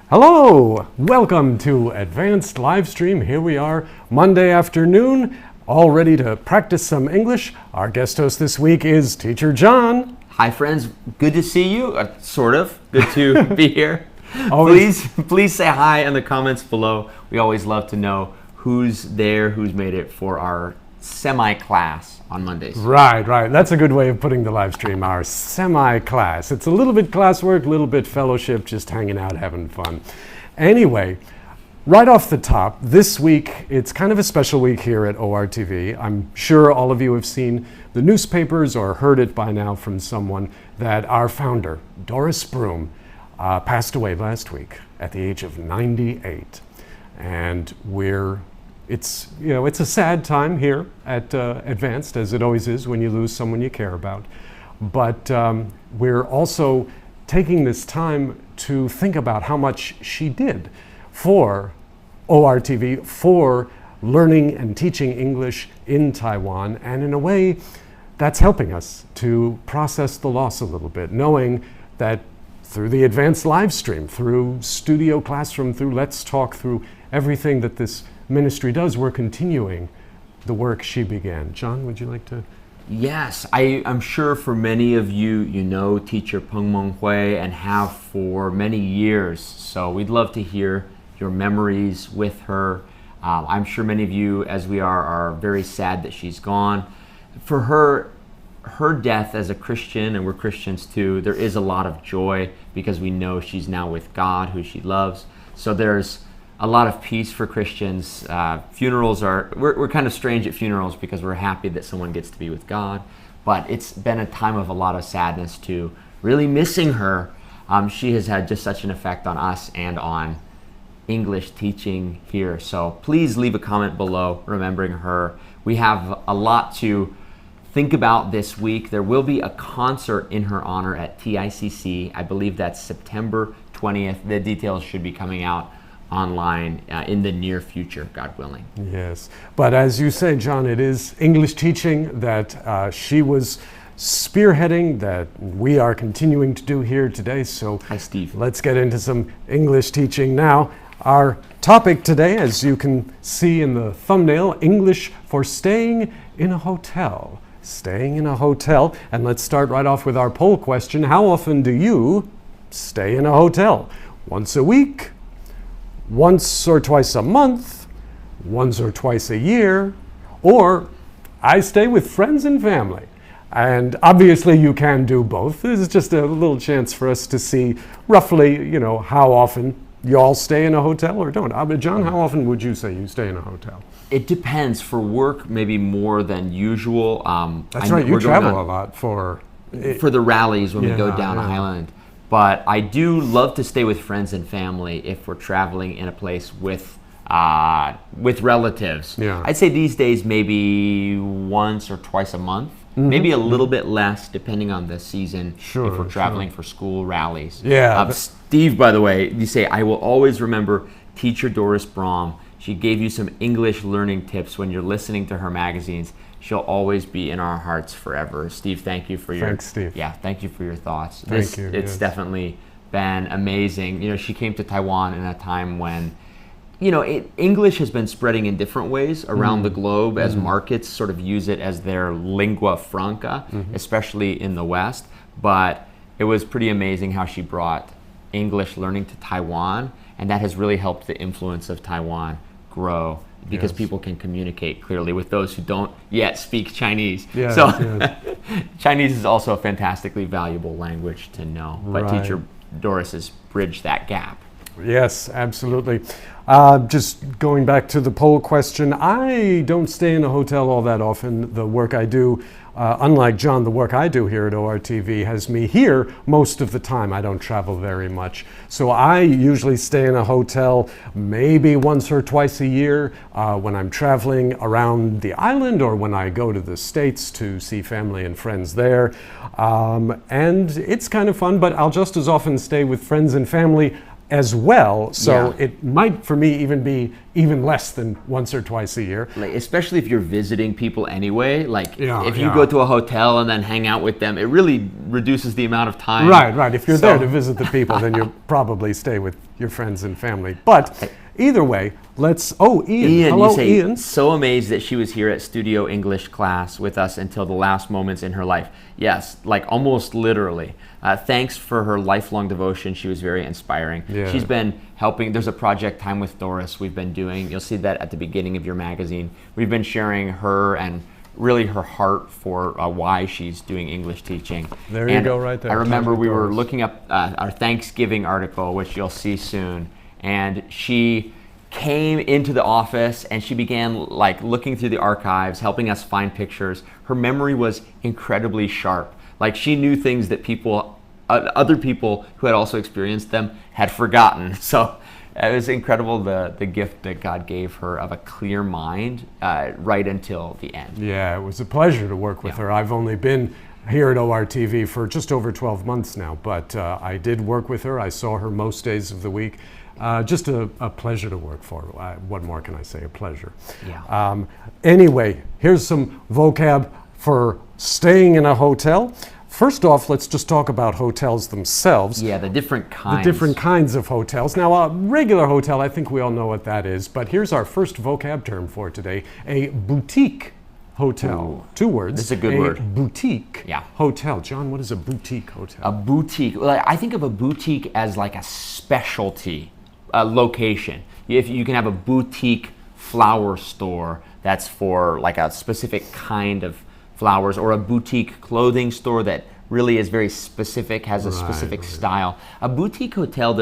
Hello! Welcome to Advanced Live Stream. Here we are, Monday afternoon, all ready to practice some English. Our guest host this week is Teacher John. Hi friends, good to see you, sort of. Good to be here. Please say hi in the comments below. We always love to know who's there, who's made it for our semi-class on Mondays. Right. That's a good way of putting the live stream, our semi-class. It's a little bit classwork, a little bit fellowship, just hanging out, having fun. Anyway, right off the top, this week, it's kind of a special week here at ORTV. I'm sure all of you have seen the newspapers or heard it by now from someone that our founder, Doris Broom, passed away last week at the age of 98. And it's a sad time here at Advanced, as it always is when you lose someone you care about. But we're also taking this time to think about how much she did for ORTV, for learning and teaching English in Taiwan. And in a way, that's helping us to process the loss a little bit, knowing that through the Advanced live stream, through Studio Classroom, through Let's Talk, through everything that this ministry does, we're continuing the work she began. John, would you like to? Yes, I'm sure for many of you, you know teacher Peng Meng Hui and have for many years. So we'd love to hear your memories with her. I'm sure many of you, as we are very sad that she's gone. For her death as a Christian, and we're Christians too, there is a lot of joy because we know she's now with God, who she loves. So there's a lot of peace for Christians. Funerals we're kind of strange at funerals because we're happy that someone gets to be with God, but it's been a time of a lot of sadness too. Really missing her. She has had just such an effect on us and on English teaching here. So please leave a comment below remembering her. We have a lot to think about this week. There will be a concert in her honor at TICC. I believe that's September 20th. The details should be coming out online in the near future, God willing. Yes, but as you say, John, it is English teaching that she was spearheading, that we are continuing to do here today. So hi, Steve. Let's get into some English teaching now. Our topic today, as you can see in the thumbnail, English for staying in a hotel. Staying in a hotel. And let's start right off with our poll question. How often do you stay in a hotel? Once a week? Once or twice a month, once or twice a year, or I stay with friends and family. And obviously you can do both. This is just a little chance for us to see roughly, how often you all stay in a hotel or don't. John, how often would you say you stay in a hotel? It depends. For work, maybe more than usual. That's right, you travel a lot for the rallies when we go down Island. But I do love to stay with friends and family if we're traveling in a place with relatives. Yeah. I'd say these days maybe once or twice a month, maybe a little bit less depending on the season if we're traveling for school rallies. Yeah. Steve, by the way, you say, I will always remember teacher Doris Broom. She gave you some English learning tips when you're listening to her magazines. She'll always be in our hearts forever. Steve, thank you for your... Thanks, Steve. Yeah, thank you for your thoughts. Thank you. It's definitely been amazing. She came to Taiwan in a time when, English has been spreading in different ways around the globe as markets sort of use it as their lingua franca, especially in the West. But it was pretty amazing how she brought English learning to Taiwan, and that has really helped the influence of Taiwan grow. Because people can communicate clearly with those who don't yet speak Chinese. Yes, Chinese is also a fantastically valuable language to know. But teacher Doris has bridged that gap. Yes, absolutely. Just going back to the poll question, I don't stay in a hotel all that often. The work I do, unlike John, the work I do here at ORTV has me here most of the time. I don't travel very much. So I usually stay in a hotel maybe once or twice a year when I'm traveling around the island or when I go to the States to see family and friends there. And it's kind of fun, but I'll just as often stay with friends and family as well. So Yeah. it might, for me, even be even less than once or twice a year. Like, especially if you're visiting people anyway, like Yeah, if you yeah. go to a hotel and then hang out with them, it really reduces the amount of time. Right. If you're So- there to visit the people, then you'll probably stay with your friends and family. But either way, let's. Oh, Ian. Hello, you say, Ian. so amazed that she was here at Studio English class with us until the last moments in her life. Yes, like almost literally. Thanks for her lifelong devotion. She was very inspiring. Yeah. She's been helping. There's a project, Time with Doris, we've been doing. You'll see that at the beginning of your magazine. We've been sharing her and really her heart for why she's doing English teaching. There you go, right there. I remember Time with we were Doris. looking up our Thanksgiving article, which you'll see soon, and she came into the office and she began like looking through the archives, helping us find pictures. Her memory was incredibly sharp. Like she knew things that other people who had also experienced them had forgotten. So it was incredible, the gift that God gave her of a clear mind right until the end. Yeah, it was a pleasure to work with her. I've only been here at ORTV for just over 12 months now, but I did work with her. I saw her most days of the week. Just a pleasure to work for. What more can I say? A pleasure. Yeah. Anyway, here's some vocab for staying in a hotel. First off, let's just talk about hotels themselves. Yeah, the different kinds. The different kinds of hotels. Now, a regular hotel, I think we all know what that is, but here's our first vocab term for today, a boutique hotel. Ooh. 2 words. This is a good word. Boutique Yeah. hotel. John, what is a boutique hotel? A boutique. Well, I think of a boutique as like a specialty location. If you can have a boutique flower store that's for like a specific kind of flowers, or a boutique clothing store that really is very specific, has a specific style. A boutique hotel,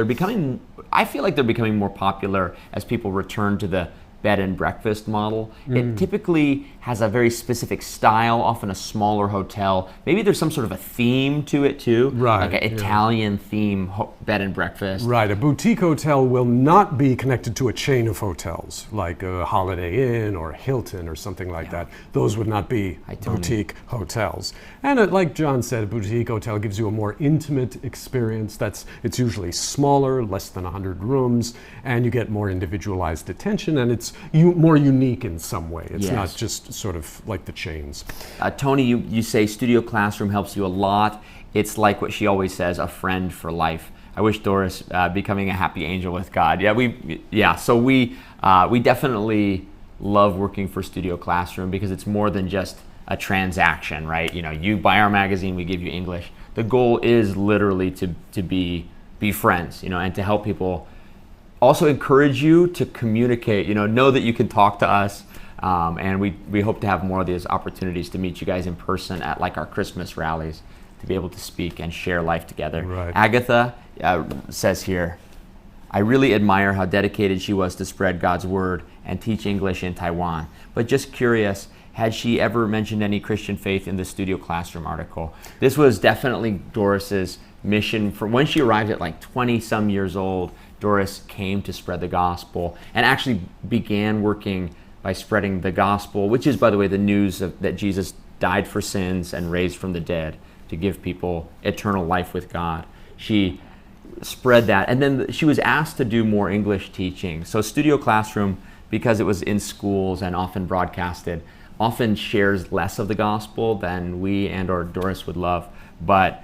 I feel like they're becoming more popular as people return to the bed and breakfast model. It typically has a very specific style, often a smaller hotel. Maybe there's some sort of a theme to it too, Right, like an Italian theme bed and breakfast. Right, a boutique hotel will not be connected to a chain of hotels like a Holiday Inn or Hilton or something like that. Those would not be boutique hotels. And like John said, a boutique hotel gives you a more intimate experience. It's usually smaller, less than 100 rooms, and you get more individualized attention, and it's more unique in some way. It's not just sort of like the chains. Tony, you say Studio Classroom helps you a lot. It's like what she always says, a friend for life. I wish Doris becoming a happy angel with God. So we definitely love working for Studio Classroom because it's more than just a transaction, right? You know, you buy our magazine, we give you English. The goal is literally to be friends, you know, and to help people. Also encourage you to communicate, know that you can talk to us, and we hope to have more of these opportunities to meet you guys in person at like our Christmas rallies, to be able to speak and share life together. Right. Agatha says here, I really admire how dedicated she was to spread God's word and teach English in Taiwan, but just curious, had she ever mentioned any Christian faith in the Studio Classroom article? This was definitely Doris's mission. From when she arrived at like 20 some years old, Doris came to spread the gospel and actually began working by spreading the gospel, which is, by the way, the news that Jesus died for sins and raised from the dead to give people eternal life with God. She spread that, and then she was asked to do more English teaching. So Studio Classroom, because it was in schools and often broadcasted, often shares less of the gospel than we and or Doris would love, but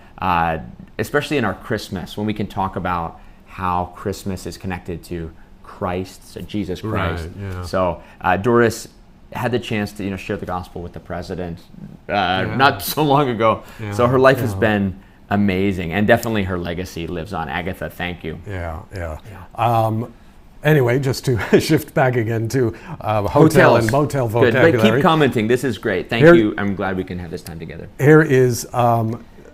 especially in our Christmas, when we can talk about how Christmas is connected to Christ, so Jesus Christ. Right, yeah. So Doris had the chance to share the gospel with the president not so long ago. Yeah. So her life has been amazing, and definitely her legacy lives on. Agatha, thank you. Yeah. Anyway, just to shift back again to hotel Hotels. and motel Good, vocabulary. but keep commenting. This is great. Thank you. I'm glad we can have this time together. Here is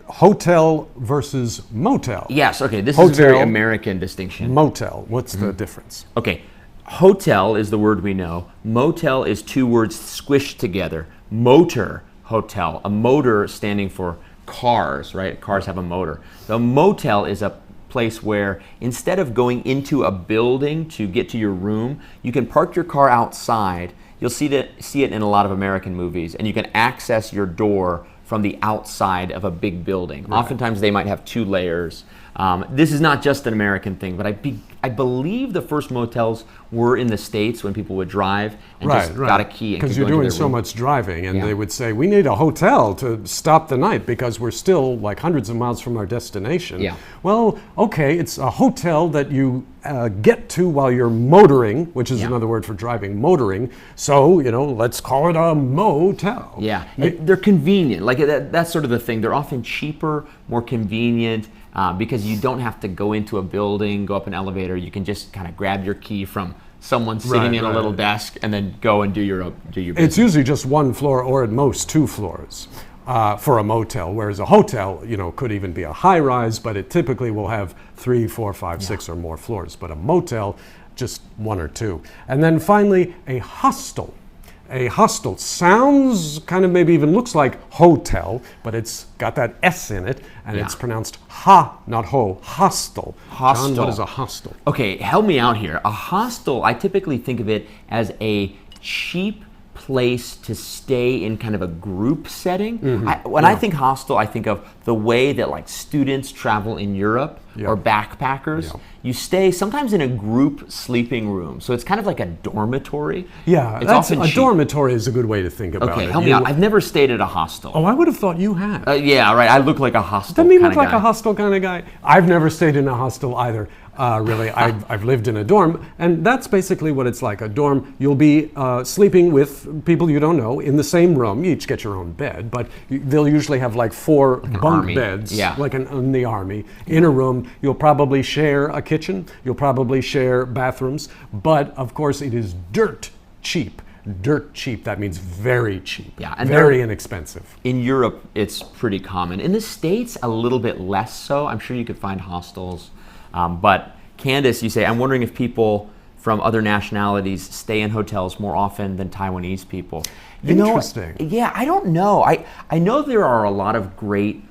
hotel versus motel. Yes, okay, this is a very Hotel, American distinction. Motel, what's the difference? Okay, hotel is the word we know. Motel is 2 words squished together. Motor hotel, a motor standing for cars, right? Cars have a motor. The motel is a place where instead of going into a building to get to your room, you can park your car outside. You'll see it in a lot of American movies, and you can access your door from the outside of a big building. Right. Oftentimes they might have 2 layers. This is not just an American thing, but I believe the first motels were in the States when people would drive and just got a key. Because you're doing so much driving, and they would say, we need a hotel to stop the night because we're still like hundreds of miles from our destination. Yeah. Well, okay, it's a hotel that you get to while you're motoring, which is another word for driving, motoring. So, you know, let's call it a motel. Yeah, they're convenient. Like that's sort of the thing. They're often cheaper, more convenient. Because you don't have to go into a building, go up an elevator. You can just kind of grab your key from someone sitting in a little desk and then go and do your business. It's usually just one floor or at most 2 floors for a motel, whereas a hotel, you know, could even be a high rise, but it typically will have 3, 4, 5, 6 or more floors. But a motel, just 1 or 2. And then finally, a hostel. A hostel sounds kind of maybe even looks like hotel, but it's got that S in it, and it's pronounced ha, not ho. Hostel. Hostel. John, what is a hostel? Okay, help me out here. A hostel, I typically think of it as a cheap place to stay in kind of a group setting. When I think hostel, I think of the way that like students travel in Europe or backpackers. You stay sometimes in a group sleeping room. So it's kind of like a dormitory. Yeah, it's often cheap. Dormitory is a good way to think about it. Okay, help me out. I've never stayed at a hostel. Oh, I would have thought you had. Yeah, right. I look like a hostel Doesn't he look like guy. a hostel kind of guy? I've never stayed in a hostel either. Really, I've lived in a dorm, and that's basically what it's like. A dorm, you'll be sleeping with people you don't know in the same room. You each get your own bed, but they'll usually have like 4 bunk beds, like in the army. In a room, you'll probably share a kitchen, you'll probably share bathrooms, but of course it is dirt cheap. Dirt cheap, that means very cheap, and very inexpensive. In Europe, it's pretty common. In the States, a little bit less so. I'm sure you could find hostels. But Candace, you say, I'm wondering if people from other nationalities stay in hotels more often than Taiwanese people. Interesting. Yeah, I don't know. I know there are a lot of great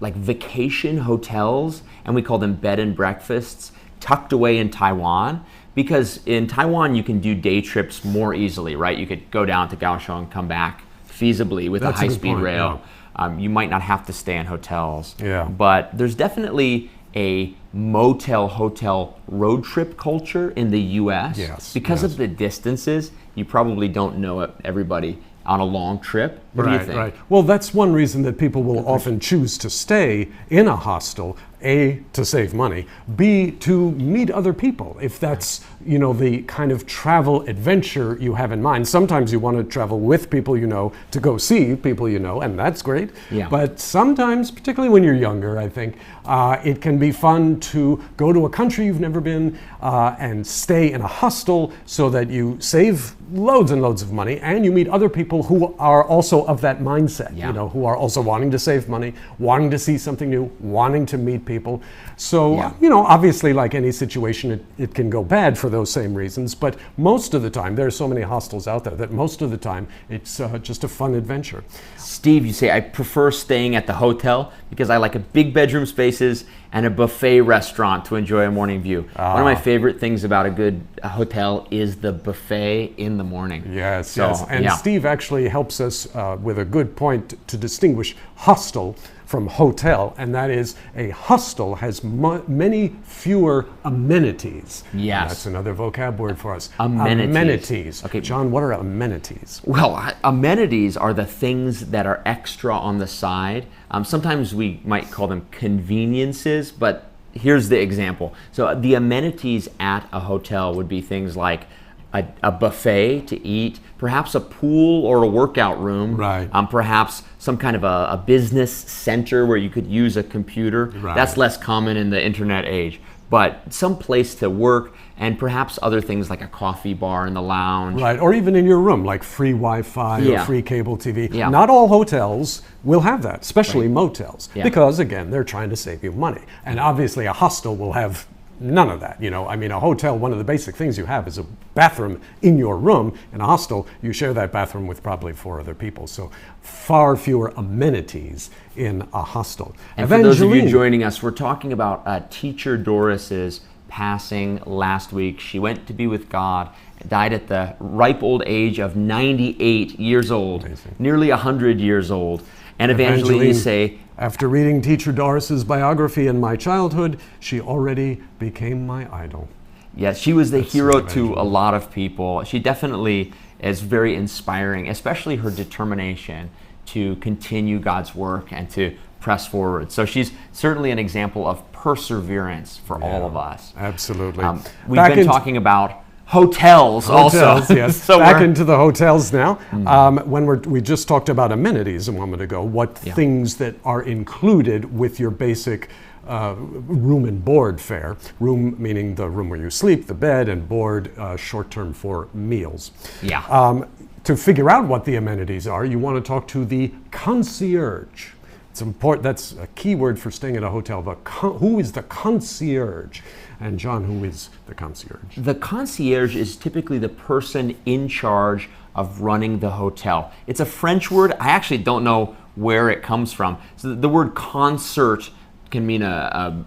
like vacation hotels, and we call them bed and breakfasts, tucked away in Taiwan. Because in Taiwan, you can do day trips more easily, right? You could go down to Kaohsiung, come back feasibly with a high-speed rail. You might not have to stay in hotels. But there's definitely a motel hotel road trip culture in the US. Because of the distances, you probably don't know everybody on a long trip. What do you think? Right. Well, that's one reason that people will often choose to stay in a hostel. A, to save money. B, to meet other people. If that's, you know, the kind of travel adventure you have in mind. Sometimes you want to travel with people you know to go see people you know, and that's great. But sometimes, particularly when you're younger, I think, it can be fun to go to a country you've never been and stay in a hostel so that you save loads and loads of money and you meet other people who are also of that mindset, you know, who are also wanting to save money, wanting to see something new, wanting to meet people. So, you know, obviously like any situation, it can go bad for those same reasons, but most of the time, there are so many hostels out there that most of the time, it's just a fun adventure. Steve, you say, I prefer staying at the hotel because I like a big bedroom spaces and a buffet restaurant to enjoy a morning view. One of my favorite things about a good hotel is the buffet in the morning. Yes. And Steve actually helps us with a good point to distinguish hostel from hotel, and that is a hostel has many fewer amenities. Yes. That's another vocab word for us. Amenities. Okay, John, what are amenities? Well, amenities are the things that are extra on the side. Sometimes we might call them conveniences, but here's the example. So the amenities at a hotel would be things like a buffet to eat, perhaps a pool or a workout room, perhaps some kind of a business center where you could use a computer. That's less common in the internet age, but some place to work, and perhaps other things like a coffee bar in the lounge. Or even in your room, like free Wi-Fi or free cable TV. Not all hotels will have that, especially motels, because again, they're trying to save you money. And obviously a hostel will have none of that. You know, I mean, a hotel, one of the basic things you have is a bathroom in your room. In a hostel, you share that bathroom with probably 4 other people. So far fewer amenities in a hostel. And for those of you joining us, we're talking about teacher Doris's passing last week. She went to be with God, died at the ripe old age of 98 years old, nearly 100 years old. And Evangeline, you say, after reading Teacher Doris's biography in my childhood, she already became my idol. Yes, she was the hero to a lot of people. She definitely is very inspiring, especially her determination to continue God's work and to press forward. So she's certainly an example of perseverance for all of us. Absolutely. We've been talking about hotels also. Yes. So back into the hotels now. When we just talked about amenities a moment ago, what things that are included with your basic room and board fare. Room meaning the room where you sleep, the bed, and board short term for meals. Yeah. To figure out what the amenities are, you want to talk to the concierge. It's important. That's a key word for staying at a hotel. Who is the concierge? And John, who is the concierge? The concierge is typically the person in charge of running the hotel. It's a French word. I actually don't know where it comes from. So the word concert can mean a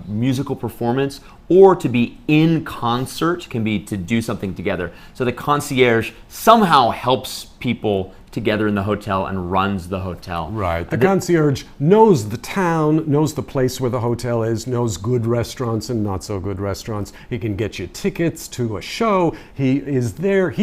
musical performance, or to be in concert can be to do something together. So the concierge somehow helps people together in the hotel and runs the hotel. Right. The concierge knows the town, knows the place where the hotel is, knows good restaurants and not so good restaurants. He can get you tickets to a show. He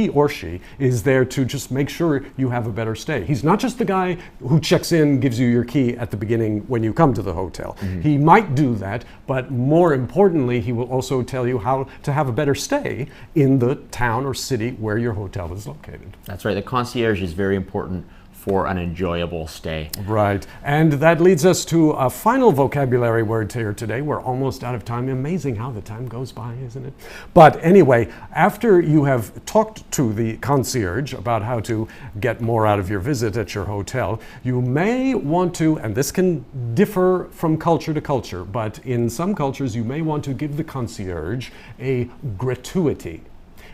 or she is there to just make sure you have a better stay. He's not just the guy who checks in, gives you your key at the beginning when you come to the hotel. He might do that, but more importantly, he will also tell you how to have a better stay in the town or city where your hotel is located. That's right. The concierge is very important for an enjoyable stay. Right. And that leads us to a final vocabulary word here today. We're almost out of time. Amazing how the time goes by, isn't it? But anyway, after you have talked to the concierge about how to get more out of your visit at your hotel, you may want to, and this can differ from culture to culture, but in some cultures you may want to give the concierge a gratuity.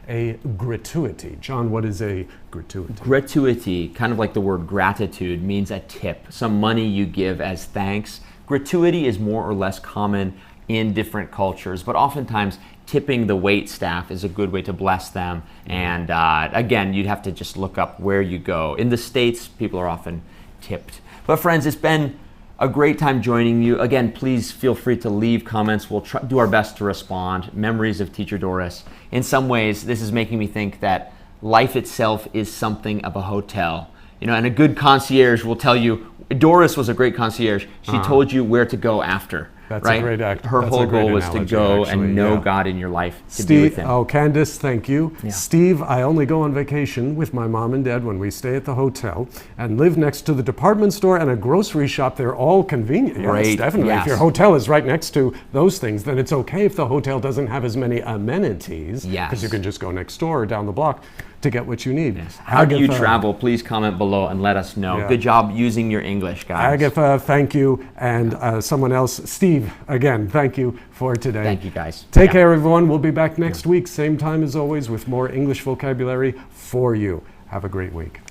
A gratuity. John, what is a gratuity? Gratuity, kind of like the word gratitude, means a tip, some money you give as thanks. Gratuity is more or less common in different cultures, but oftentimes tipping the wait staff is a good way to bless them. And again, you'd have to just look up where you go. In the States, people are often tipped. But friends, it's been a great time joining you. Again, please feel free to leave comments. We'll do our best to respond. Memories of Teacher Doris. In some ways, this is making me think that life itself is something of a hotel. You know, and a good concierge will tell you, Doris was a great concierge. She told you where to go after. That's right? a great act. Her whole goal was to go and know God in your life, to be with Him. Oh, Candace, thank you. Yeah. Steve, I only go on vacation with my mom and dad when we stay at the hotel and live next to the department store and a grocery shop. They're all convenient. Yes, Right. definitely. Yes. If your hotel is right next to those things, then it's okay if the hotel doesn't have as many amenities. Yes. Because you can just go next door or down the block to get what you need. Yes. How do you travel? Please comment below and let us know. Yeah. Good job using your English, guys. Agatha, thank you. And someone else, Steve, again, thank you for today. Thank you, guys. Take care, everyone. We'll be back next week, same time as always, with more English vocabulary for you. Have a great week.